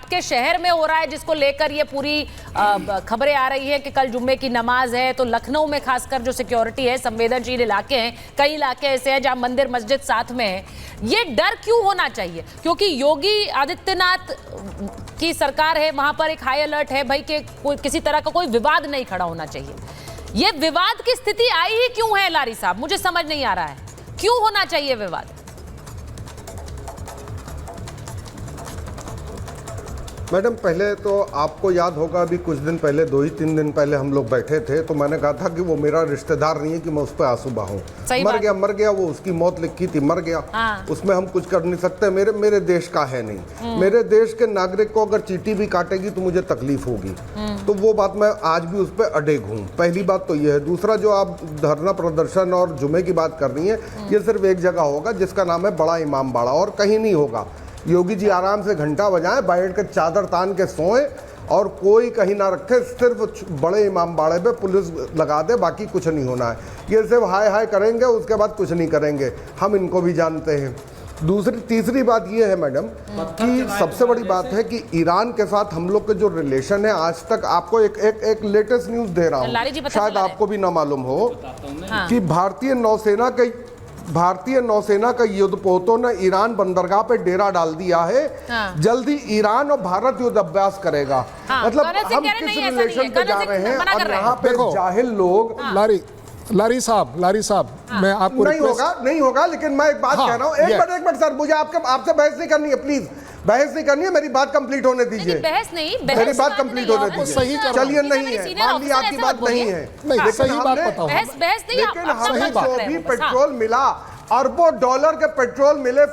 आपके शहर में हो रहा है, जिसको लेकर ये पूरी खबरें आ रही है कि कल जुम्मे की नमाज है, तो लखनऊ में खासकर जो सिक्योरिटी है, संवेदनशील इलाके हैं, कई इलाके ऐसे हैं जहां मंदिर मस्जिद साथ में है। ये डर क्यों होना चाहिए? क्योंकि योगी आदित्यनाथ की सरकार है, वहां पर एक हाई अलर्ट है भाई कि किसी तरह का कोई विवाद नहीं खड़ा होना चाहिए। ये विवाद की स्थिति आई ही क्यों है लारी साहब? मुझे समझ नहीं आ रहा है, क्यों होना चाहिए विवाद? मैडम, पहले तो आपको याद होगा अभी कुछ दिन पहले, 2 ही 3 दिन पहले हम लोग बैठे थे, तो मैंने कहा था कि वो मेरा रिश्तेदार नहीं है कि मैं उस पर आंसू बहाऊं। मर गया, वो उसकी मौत लिखी थी, मर गया। हाँ। उसमें हम कुछ कर नहीं सकते, मेरे देश का है नहीं। मेरे देश के नागरिक को अगर चींटी भी काटेगी तो मुझे तकलीफ होगी। तो वो बात मैं आज भी उस पर अड़े हूँ। पहली बात तो ये है। दूसरा, जो आप धरना प्रदर्शन और जुमे की बात कर रही है, ये सिर्फ एक जगह होगा जिसका नाम है बड़ा इमाम बाड़ा, और कहीं नहीं होगा। योगी जी आराम से घंटा बजाएं, बैठ कर चादर तान के सोएं और कोई कहीं ना रखे, सिर्फ बड़े इमाम बाड़े पे पुलिस लगा दे, बाकी कुछ नहीं होना है। ये सिर्फ हाय हाय करेंगे, उसके बाद कुछ नहीं करेंगे, हम इनको भी जानते हैं। तीसरी बात ये है मैडम कि सबसे बड़ी बात है कि ईरान के साथ हम लोग के जो रिलेशन है, आज तक आपको एक लेटेस्ट न्यूज़ दे रहा हूँ, शायद आपको भी ना मालूम हो कि भारतीय नौसेना का युद्धपोतों ने ईरान बंदरगाह पे डेरा डाल दिया है। जल्दी ईरान और भारत युद्ध अभ्यास करेगा। मतलब हम किस रिलेशन पे जा रहे हैं? और यहाँ पे जाहिल लोग। लारी साहब, मैं आपको नहीं होगा, लेकिन मैं एक बात कह रहा हूँ। एक मिनट सर, मुझे आपसे बहस नहीं करनी है, प्लीज बहस नहीं करनी है, मेरी बात कंप्लीट होने दीजिए। मेरी बात कंप्लीट होने दीजिए। चलिए, नहीं है, मान ली आपकी बात नहीं है, लेकिन हमें जो भी पेट्रोल मिला, अरबों डॉलर के पेट्रोल मिले,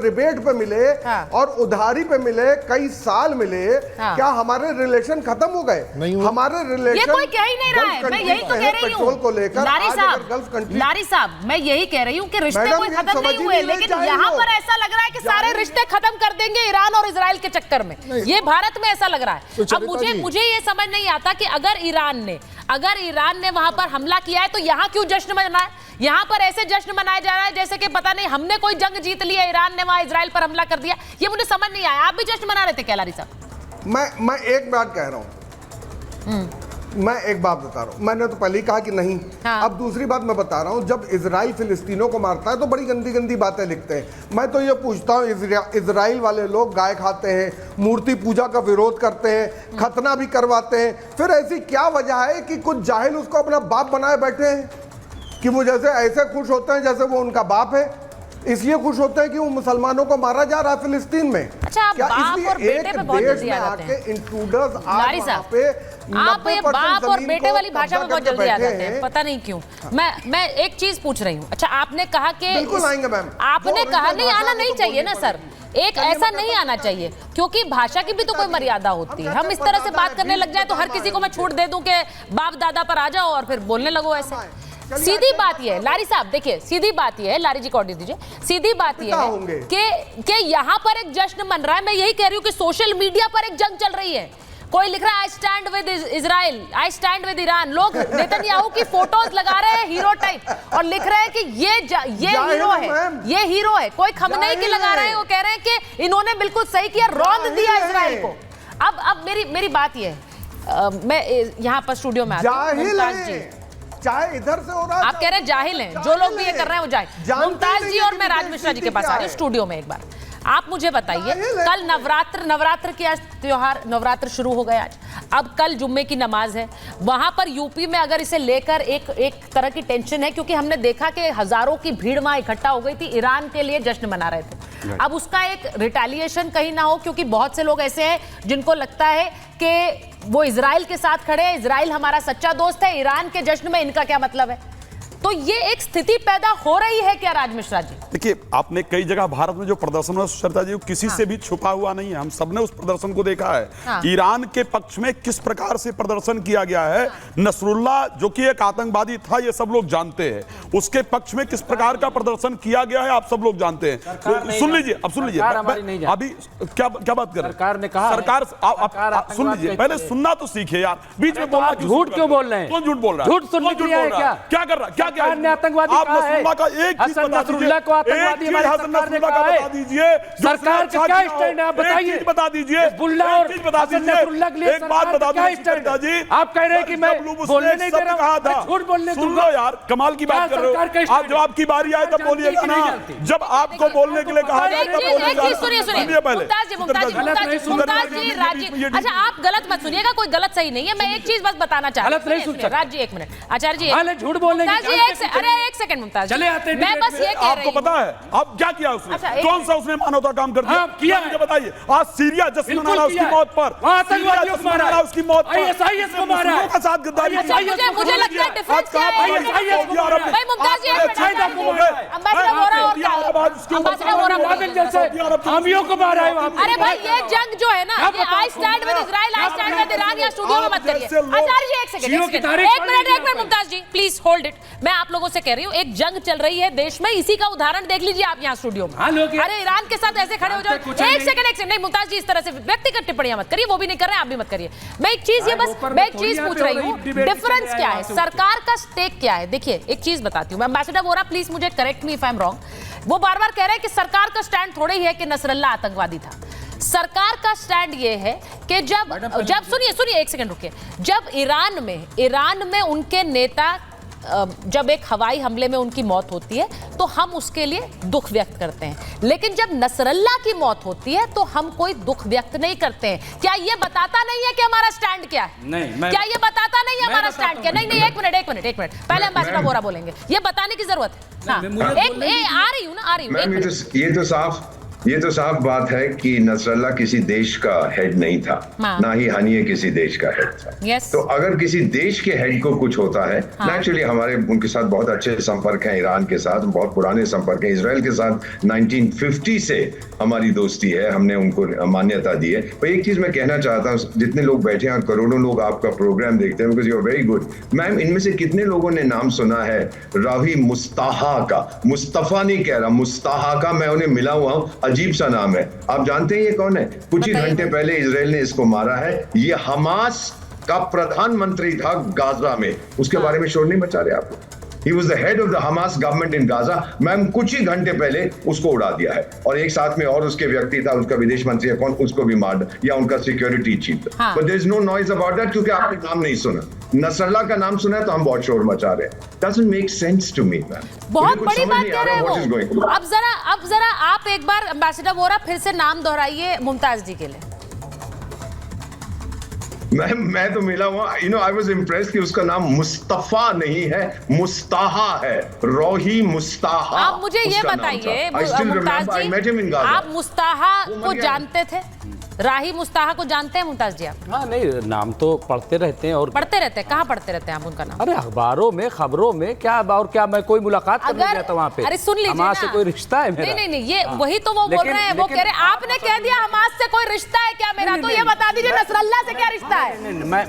रिबेट पे मिले और उधारी पे मिले, कई साल मिले। क्या हमारे रिलेशन खत्म हो गए? हमारे रिलेशन, ये कोई कह ही नहीं रहा है। मैं यही तो कह रही हूँ पेट्रोल को लेकर। लारी साहब, मैं यही कह रही हूँ कि रिश्ते कोई खत्म नहीं हुए, लेकिन यहाँ पर ऐसा लग रहा है कि सारे रिश्ते खत्म कर देंगे ईरान और इजराइल के चक्कर में। ये भारत में ऐसा लग रहा है। अब मुझे ये समझ नहीं आता कि अगर ईरान ने वहां पर हमला किया है तो यहाँ क्यों जश्न मनाए? यहाँ पर ऐसे जश्न मनाया जा रहा है जैसे कि पता नहीं हमने कोई जंग जीत लिया, ईरान ने वहां इजराइल पर हमला कर दिया। ये मुझे समझ नहीं आया। आप भी जश्न मना रहे थे क्या लारी साहब? मैं एक बात कह रहा हूँ, मैं एक बात बता रहा हूँ। मैंने तो पहले ही कहा कि नहीं। अब दूसरी बात मैं बता रहा हूँ, जब इजराइल फिलिस्तीनों को मारता है तो बड़ी गंदी गंदी बातें लिखते हैं। मैं तो ये पूछता हूँ, इजराइल वाले लोग गाय खाते हैं, मूर्ति पूजा का विरोध करते हैं, खतना भी करवाते हैं, फिर ऐसी क्या वजह है कि कुछ जाहिल उसको अपना बाप बनाए बैठे हैं कि वो जैसे ऐसे खुश होते हैं जैसे वो उनका बाप है? इसलिए खुश होते हैं कि वो मुसलमानों को मारा जा रहा है फिलिस्तीन में। अच्छा, आप बाप और बेटे पे बहुत जल्दी आ जाते हैं। इंट्रूडर्स लारी साहब, आप ये बाप और बेटे वाली भाषा में बहुत जल्दी आ जाते हैं, पता नहीं क्यों। मैं एक चीज पूछ रही हूँ। अच्छा, आपने कहा कि बिल्कुल आएंगे मैम, आपने कहा नहीं आना नहीं चाहिए ना सर, एक ऐसा नहीं आना चाहिए, क्योंकि भाषा की भी तो कोई मर्यादा होती है। हम इस तरह से बात करने लग जाए तो हर किसी को मैं छूट दे दूं कि बाप दादा पर आ जाओ और फिर बोलने लगो ऐसे। सीधी बात यह है लारी साहब, देखिए सीधी बात यह है, लारी जी को ऑडियो दीजिए। सीधी बात यह है कि यहाँ पर एक जश्न मन रहा है। मैं यही कह रही हूँ कि सोशल मीडिया पर एक जंग चल रही है। कोई लिख रहा है आई stand with Israel, I stand with Iran. लोग नेतन्याहू की फोटोज लगा रहे हैं हीरो टाइप और लिख रहे हैं कि ये हीरो है, ये हीरो है। कोई खमनेई की लगा रहे हैं, वो कह रहे हैं कि इन्होंने बिल्कुल सही किया, रौंद दिया इजराइल को। अब मेरी बात ये है, मैं यहाँ पर स्टूडियो में मुमताज जी, चाहे इधर से हो रहा है, आप कह रहे हैं जाहिल हैं जो लोग भी ये कर रहे हैं, वो जाहिल। मुमताज जी और मैं राज मिश्रा जी के पास आ रही हूँ स्टूडियो में। एक बार आप मुझे बताइए, कल नवरात्र की आज त्योहार, नवरात्र शुरू हो गया आज। अब कल जुम्मे की नमाज है। वहां पर यूपी में अगर इसे लेकर एक तरह की टेंशन है, क्योंकि हमने देखा कि हजारों की भीड़ वहां इकट्ठा हो गई थी, ईरान के लिए जश्न मना रहे थे। अब उसका एक रिटेलिएशन कहीं ना हो, क्योंकि बहुत से लोग ऐसे हैं जिनको लगता है कि वो इजराइल के साथ खड़े हैं, इजराइल हमारा सच्चा दोस्त है, ईरान के जश्न में इनका क्या मतलब है? तो ये एक स्थिति पैदा हो रही है क्या राज मिश्रा जी? देखिए, आपने कई जगह भारत में जो प्रदर्शन हुआ सुचरिता जी, किसी से भी छुपा हुआ नहीं है। हम सबने उस प्रदर्शन को देखा है। ईरान के पक्ष में किस प्रकार से प्रदर्शन किया गया है। नसरुल्लाह जो कि एक आतंकवादी था, ये सब लोग जानते हैं। उसके पक्ष में किस प्रकार का प्रदर्शन किया गया है, आप सब लोग जानते हैं। सुन लीजिए, अब सुन लीजिए, अभी क्या बात कर रहे हैं? सरकार ने कहा, सरकार आप सुन लीजिए, पहले सुनना तो सीखे यार। बीच में बोलना झूठ क्यों बोल रहे हैं? कौन झूठ बोल रहा है? झूठ सुनने के लिए क्या कर रहा है? क्या क्या सरकार ने आतंकवादी आप कहा है। नसरुल्लाह का एक चीज हसन बता नसरुल्लाह को आतंकवादी दीजिए, हमारी हसन सरकार ने नसरुल्लाह का कहा है। बता दीजिए, जो सरकार उसने का अच्छा क्या किया हो। स्टैंड है आप एक बताइए। चीज बता दीजिए, हिजबुल्लाह एक और चीज बता हसन दीजिए, नसरुल्लाह के लिए एक बात सरकार बता का क्या दीजिए स्टैंड है? जी, आप कह रहे हैं कि मैं जब लुब बोलने उसने नहीं दे शब्द रहा कहा हूं, था, मैं झूठ बोलने सुन दूंगा। लो यार, कमाल की क्या बात कर रहे सरकार का हो आप। स्टैंड जब आपकी बारी आए तब जानती बोलिएगा कि ना, नहीं जानती? जब आपको बोलने के लिए कहा और जाए एक तब चीज बोलिएगा। सुनिए सुनिए पहले। मुमताज जी राजीव, अच्छा आप गलत मत सुनिएगा, कोई गलत सही नहीं है। मैं एक चीज बस बताना चाहती गलत नहीं सुन सकते। राज जी एक मिनट, आचार्य जी हाल है, झूठ बोलने की मुमताज जी जानते अरे एक सेकंड मुमताज जी, चले आते हैं मैं डिबेट बस में। ये कह रही आपको हूँ। पता है अब क्या किया उसने? अच्छा, एक कौन सा उसने मानवता काम कर दिया? हाँ, किया मुझे बताइए। आज सीरिया जश्न बिल्कुल मना उसकी किया है। मौत पर, वहाँ आतंकवादियों को मारा है। उसकी मौत पर, ISIS को मारा है। मुस्लिमों के साथ गद्दारी अच्छा, की। मुझे लगता है डिफरेंस क्या है? भाई मुमताज जी एक मिनट, अंबेसडर वोरा और क्या? अंबेसडर वोरा पागल जैसे हामियों को मारा है वहाँ पे। अरे भाई ये जंग जो है ना, ये I stand with Israel, I stand with Iran, या स्टूडियो में मत करिए। आचार्य जी एक सेकंड, एक minute Mumtaz ji please hold it. मैं आप लोगों से कह रही हूँ, एक जंग चल रही है देश में, इसी का उदाहरण देख लीजिए आप यहाँ स्टूडियो में। अरे ईरान के साथ ऐसे खड़े हो जाओ। एक सेकंड नहीं मुमताज जी, इस तरह से व्यक्तिगत टिप्पणियां मत करिए, वो भी नहीं कर रहे हैं, आप भी मत करिए। मैं एक चीज पूछ रही हूँ, डिफरेंस क्या है, सरकार का स्टेक क्या है? देखिए एक चीज बताती हूँ, अंबेसडर वोरा प्लीज मुझे correct me if I am wrong. वो बार बार कह रहे हैं कि सरकार का स्टैंड थोड़ा ही है कि नसरल्ला आतंकवादी था। सरकार का स्टैंड ये है कि जब सुनिए एक सेकंड रुकिए, जब ईरान में उनके नेता, जब एक हवाई हमले में उनकी मौत होती है तो हम उसके लिए दुख व्यक्त करते हैं, लेकिन जब नसरल्ला की मौत होती है तो हम कोई दुख व्यक्त नहीं करते हैं। क्या ये बताता नहीं है कि हमारा स्टैंड क्या है? नहीं, क्या ये बताता नहीं है हमारा स्टैंड क्या? नहीं एक मिनट पहले अंबेसडर वोरा बोलेंगे, ये बताने की जरूरत है। हाँ, आ रही हूँ। ये तो साफ बात है कि नसरल्ला किसी देश का हेड नहीं था, ना ही हनीय किसी देश का हेड था। yes. तो अगर किसी देश के हेड को कुछ होता है, नेचुरली हमारे उनके साथ बहुत अच्छे संपर्क हैं, ईरान के साथ बहुत पुराने संपर्क हैं, इजराइल के साथ 1950 से हमारी दोस्ती है, हमने उनको मान्यता दी है। पर एक चीज मैं कहना चाहता हूँ, जितने लोग बैठे हैं, करोड़ों लोग आपका प्रोग्राम देखते हैं, because you are very good. Ma'am, इनमें से कितने लोगों ने नाम सुना है रावी मुस्ताहा का? मुस्तफा नहीं कह रहा, मुस्ताहा का। मैं उन्हें मिला हुआ हूँ, अजीब सा नाम है। आप जानते हैं ये कौन है? कुछ ही घंटे पहले इजराइल ने इसको मारा है। ये हमास का प्रधानमंत्री था गाजा में, उसके बारे में शोर नहीं मचा रहे आप? He was the head of the Hamas government in Gaza। Ma'am, कुछ ही घंटे पहले उसको उड़ा दिया है, और एक साथ में और उसके व्यक्ति था, उसका विदेश मंत्री है कौन, उसको भी मार, या उनका security chief. But there is no noise about that, क्योंकि आपने नाम नहीं सुना। नसरल्ला का नाम सुना है तो हम बहुत शोर मचा रहे हैं। Doesn't make sense to me, ma'am. बहुत बड़ी बात कह रहे हैं वो। अब जरा आप एक बार अंबेसडर वोरा फिर से नाम दोहराइए मुमताज जी के लिए। मैं तो मिला हुआ, आई वाज इम्प्रेस्ड कि उसका नाम मुस्तफा नहीं है, मुस्ताहा है, रोही मुस्ताहा। आप मुझे ये बताइए मुमताज जी, आप मुस्ताहा को जानते थे? राही मुस्ताहा को जानते हैं मुमताज जी आप? हाँ, नहीं, नाम तो पढ़ते रहते हैं। और पढ़ते रहते हैं? कहाँ पढ़ते रहते हैं आप उनका नाम? अरे अखबारों में, खबरों में, क्या और क्या मैं कोई मुलाकात करने गया था वहाँ पे? अरे सुन लीजिए हमास से कोई रिश्ता है मेरा? नहीं, ये वही तो वो बोल रहे हैं, वो कह रहे हैं आपने कह दिया हमास से कोई रिश्ता है क्या मेरा, तो ये बता दीजिए नसरल्ला से क्या रिश्ता है?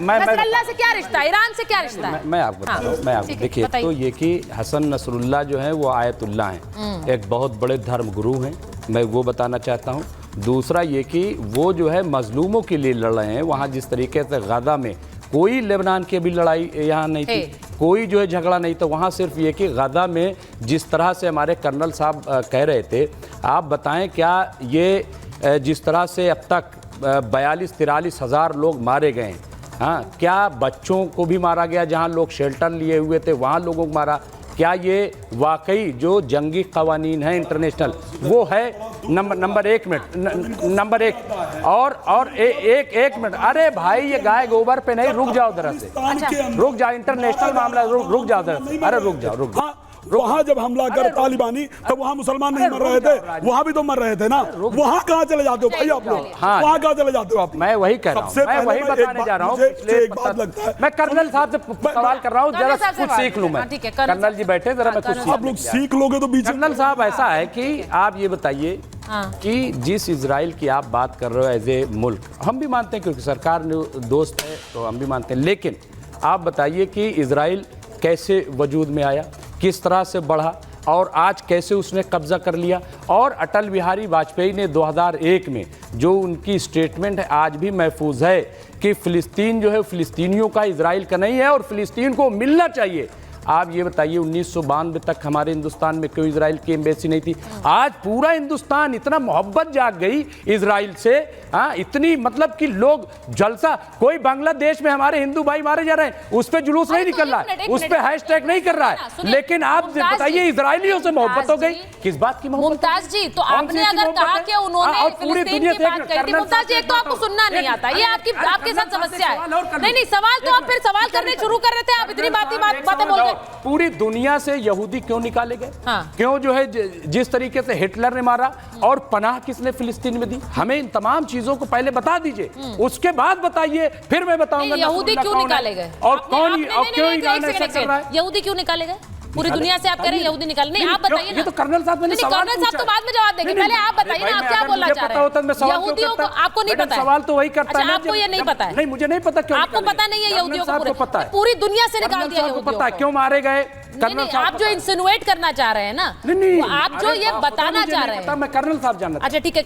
नसरल्ला से क्या रिश्ता है? ईरान से क्या रिश्ता है? मैं आपको बता रहा हूँ, मैं आपको देखिए, तो ये कि हसन नसरुल्लाह जो है वो आयतुल्लाह हैं, एक बहुत बड़े धर्म गुरु हैं, मैं वो बताना चाहता हूँ। दूसरा ये कि वो जो है मजलूमों के लिए लड़ रहे हैं। वहाँ जिस तरीके से गाजा में कोई लेबनान की भी लड़ाई यहाँ नहीं थी, कोई जो है झगड़ा नहीं था, वहाँ सिर्फ ये कि गाजा में जिस तरह से हमारे कर्नल साहब कह रहे थे, आप बताएं क्या ये जिस तरह से अब तक 42-43 हज़ार लोग मारे गए, हाँ, क्या बच्चों को भी मारा गया? जहाँ लोग शेल्टर लिए हुए थे वहाँ लोगों को मारा? क्या ये वाकई जो जंगी कवानीन है इंटरनेशनल वो है? नंबर एक मिनट, अरे भाई ये गाय गोबर पे नहीं, रुक जाओ जरा से, रुक जाओ, इंटरनेशनल मामला, रुक जाओ जरा से, अरे रुक जाओ। वहां जब हमला कर तालिबानी, तब वहां मुसलमान नहीं मर रहे थे? वहां भी तो मर रहे थे ना। वहां कहां चले जाते हो भाई आप लोग? वहां कहां चले जाते हो आप? मैं वही कह रहा हूं, मैं वही बताने जा रहा हूं। एक बात लगता है, मैं कर्नल साहब से सवाल कर रहा हूं, जरा कुछ सीख लूं मैं। कर्नल जी बैठे, जरा मैं कुछ आप लोग सीख लोगे तो बीच। कर्नल साहब, ऐसा है कि आप ये बताइए कि जिस इजराइल की आप बात कर रहे हो एज ए मुल्क, हम भी मानते हैं क्योंकि सरकार ने दोस्त है तो हम भी मानते हैं, लेकिन आप बताइए कि इजराइल कैसे वजूद में आया, किस तरह से बढ़ा, और आज कैसे उसने कब्जा कर लिया। और अटल बिहारी वाजपेयी ने 2001 में जो उनकी स्टेटमेंट है आज भी महफूज है कि फ़िलिस्तीन जो है फ़िलिस्तीनियों का, इजराइल का नहीं है, और फ़िलिस्तीन को मिलना चाहिए। आप ये बताइए 1992 तक हमारे हिंदुस्तान में क्यों इजराइल की एम्बेसी नहीं थी? आज पूरा हिंदुस्तान इतना मोहब्बत जाग गई इजराइल से, हाँ, इतनी मतलब कि लोग जलसा, कोई बांग्लादेश में हमारे हिंदू भाई मारे जा रहे हैं उस पे जुलूस नहीं निकल रहा है, उस पे हैशटैग नहीं कर रहा है, लेकिन आप बताइए इजराइलियों से मोहब्बत हो गई, किस बात की मोहब्बत? मुमताज जी, तो आपने अगर कहा कि उन्होंने फिलिस्तीन की बात कही थी, मुमताज जी, एक तो आपको सुनना नहीं आता, ये आपके साथ समस्या है। नहीं, सवाल तो आप फिर सवाल करने शुरू कर रहे थे, आप इतनी बातें बोल गए। पूरी दुनिया से यहूदी क्यों निकाले गए? हाँ। क्यों जो है जिस तरीके से हिटलर ने मारा, और पनाह किसने फिलिस्तीन में दी? हमें इन तमाम चीजों को पहले बता दीजिए, उसके बाद बताइए, फिर मैं बताऊंगा यहूदी क्यों निकाले गए और कौन, और क्यों ईरान ऐसा कर रहा है? यहूदी क्यों निकाले गए? पूरी दुनिया से आप कह रहे हैं यहूदी निकाले, नहीं आप बताइए ना। ये तो कर्नल साहब ने सवाल कर्नल साहब तो बाद में जवाब देंगे, पहले आप बताइए ना, आप क्या बोलना चाह रहे हैं? यहूदियों को आपको नहीं पता है? सवाल तो वही करता है, आपको ये नहीं पता है? नहीं, मुझे नहीं पता क्यों आपको पता नहीं है यहूदियों को? पता है, पूरी दुनिया से निकाल दिया यहूदियों को, पता है क्यों मारे गए? आप जो इंसिनुएट करना चाह रहे हैं ना, आप जो ये बताना चाह रहे हैं, मैं कर्नल साहब जानना। अच्छा ठीक है।